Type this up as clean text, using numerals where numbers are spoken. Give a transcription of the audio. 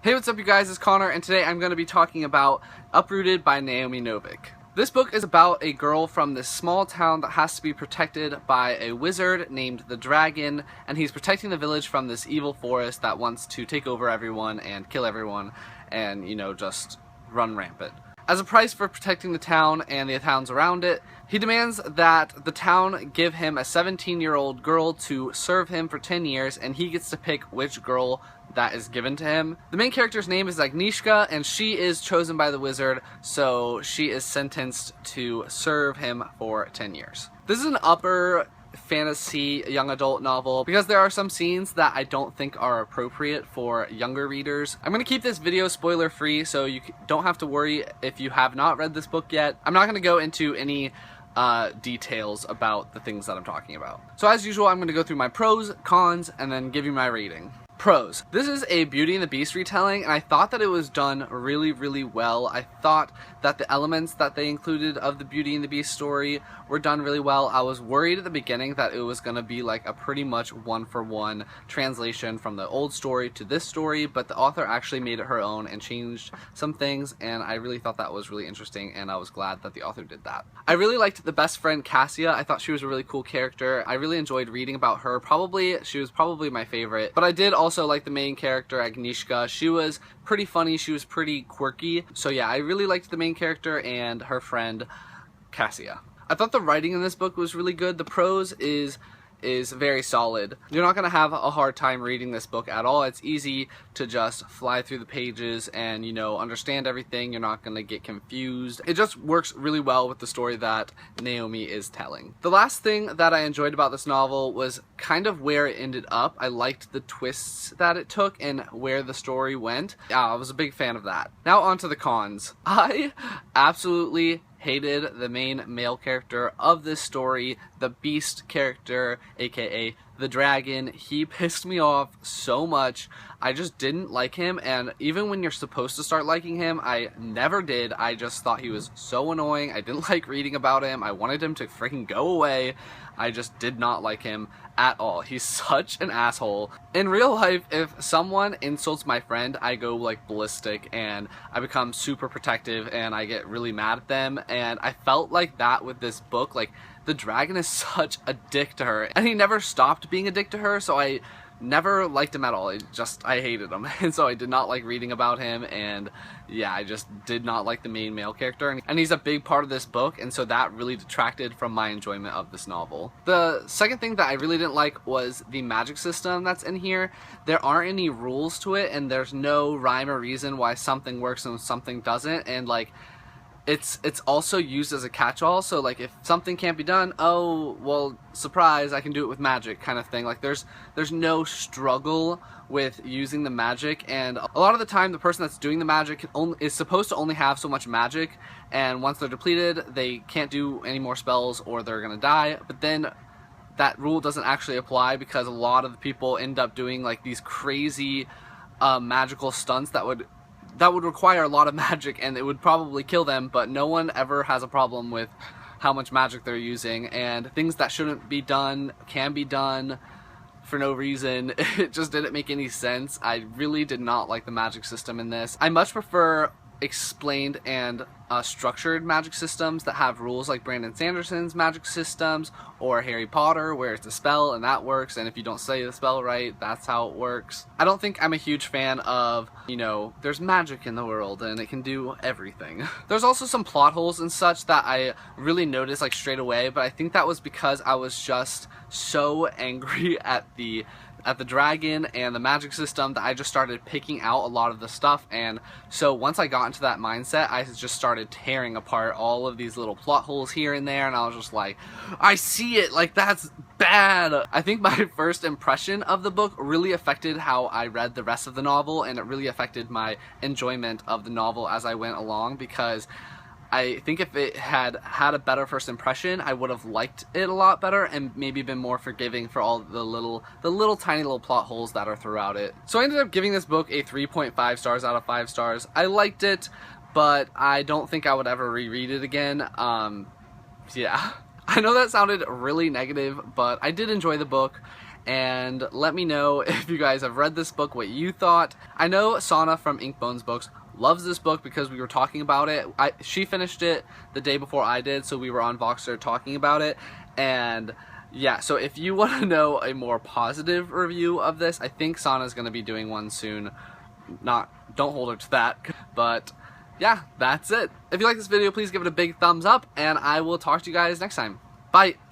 Hey, what's up you guys, it's Connor, and today I'm going to be talking about Uprooted by Naomi Novik. This book is about a girl from this small town that has to be protected by a wizard named the Dragon, and he's protecting the village from this evil forest that wants to take over everyone and kill everyone and, you know, just run rampant. As a price for protecting the town and the towns around it, he demands that the town give him a 17-year-old girl to serve him for 10 years, and he gets to pick which girl that is given to him. The main character's name is Agnieszka, and she is chosen by the wizard, so she is sentenced to serve him for 10 years. This is an upper fantasy young adult novel because there are some scenes that I don't think are appropriate for younger readers. I'm going to keep this video spoiler free, so you don't have to worry if you have not read this book yet. I'm not going to go into any details about the things that I'm talking about. So as usual, I'm going to go through my pros, cons, and then give you my rating. Pros. This is a Beauty and the Beast retelling, and I thought that it was done really well. I thought that the elements that they included of the Beauty and the Beast story were done really well. I was worried at the beginning that it was going to be like a pretty much one-for-one translation from the old story to this story, but the author actually made it her own and changed some things, and I really thought that was really interesting, and I was glad that the author did that. I really liked the best friend Cassia. I thought she was a really cool character. I really enjoyed reading about her. She was probably my favorite, but I did also like the main character Agnieszka. She was pretty funny, she was pretty quirky, so yeah, I really liked the main character and her friend Cassia. I thought the writing in this book was really good. The prose is very solid. You're not going to have a hard time reading this book at all. It's easy to just fly through the pages and, you know, understand everything. You're not going to get confused. It just works really well with the story that Naomi is telling. The last thing that I enjoyed about this novel was kind of where it ended up. I liked the twists that it took and where the story went. Yeah, I was a big fan of that. Now on to the cons. I absolutely hated the main male character of this story, the Beast character, aka the Dragon. He pissed me off so much. I just didn't like him, and even when you're supposed to start liking him, I never did. I just thought he was so annoying. I didn't like reading about him. I wanted him to freaking go away. I just did not like him at all. He's such an asshole. In real life, if someone insults my friend, I go like ballistic and I become super protective and I get really mad at them, and I felt like that with this book. Like, the Dragon is such a dick to her, and he never stopped being a dick to her, so I never liked him at all. I hated him, and so I did not like reading about him, and yeah, I just did not like the main male character, and he's a big part of this book, and so that really detracted from my enjoyment of this novel. The second thing that I really didn't like was the magic system that's in here. There aren't any rules to it, and there's no rhyme or reason why something works and something doesn't, and like, it's also used as a catch-all, so like if something can't be done, oh, well, surprise, I can do it with magic kind of thing. Like there's no struggle with using the magic, and a lot of the time the person that's doing the magic is supposed to only have so much magic, and once they're depleted, they can't do any more spells or they're gonna die. But then that rule doesn't actually apply because a lot of the people end up doing like these crazy magical stunts that would require a lot of magic, and it would probably kill them, but no one ever has a problem with how much magic they're using, and things that shouldn't be done can be done for no reason. It just didn't make any sense. I really did not like the magic system in this. I much prefer explained and structured magic systems that have rules, like Brandon Sanderson's magic systems or Harry Potter, where it's a spell and that works, and if you don't say the spell right, that's how it works. I don't think I'm a huge fan of, you know, there's magic in the world and it can do everything. There's also some plot holes and such that I really noticed like straight away, but I think that was because I was just so angry at the Dragon and the magic system that I just started picking out a lot of the stuff, and so once I got into that mindset, I just started tearing apart all of these little plot holes here and there, and I was just like, I see it, like that's bad. I think my first impression of the book really affected how I read the rest of the novel, and it really affected my enjoyment of the novel as I went along, because I think if it had a better first impression, I would have liked it a lot better and maybe been more forgiving for all the little tiny little plot holes that are throughout it. So I ended up giving this book a 3.5 stars out of 5 stars. I liked it, but I don't think I would ever reread it again. Yeah. I know that sounded really negative, but I did enjoy the book, and let me know if you guys have read this book, what you thought. I know Sana from Ink Bones Books loves this book because we were talking about it. She finished it the day before I did, so we were on Voxer talking about it. And yeah, so if you want to know a more positive review of this, I think Sana's going to be doing one soon. Don't hold her to that, but yeah, that's it. If you like this video, please give it a big thumbs up, and I will talk to you guys next time. Bye!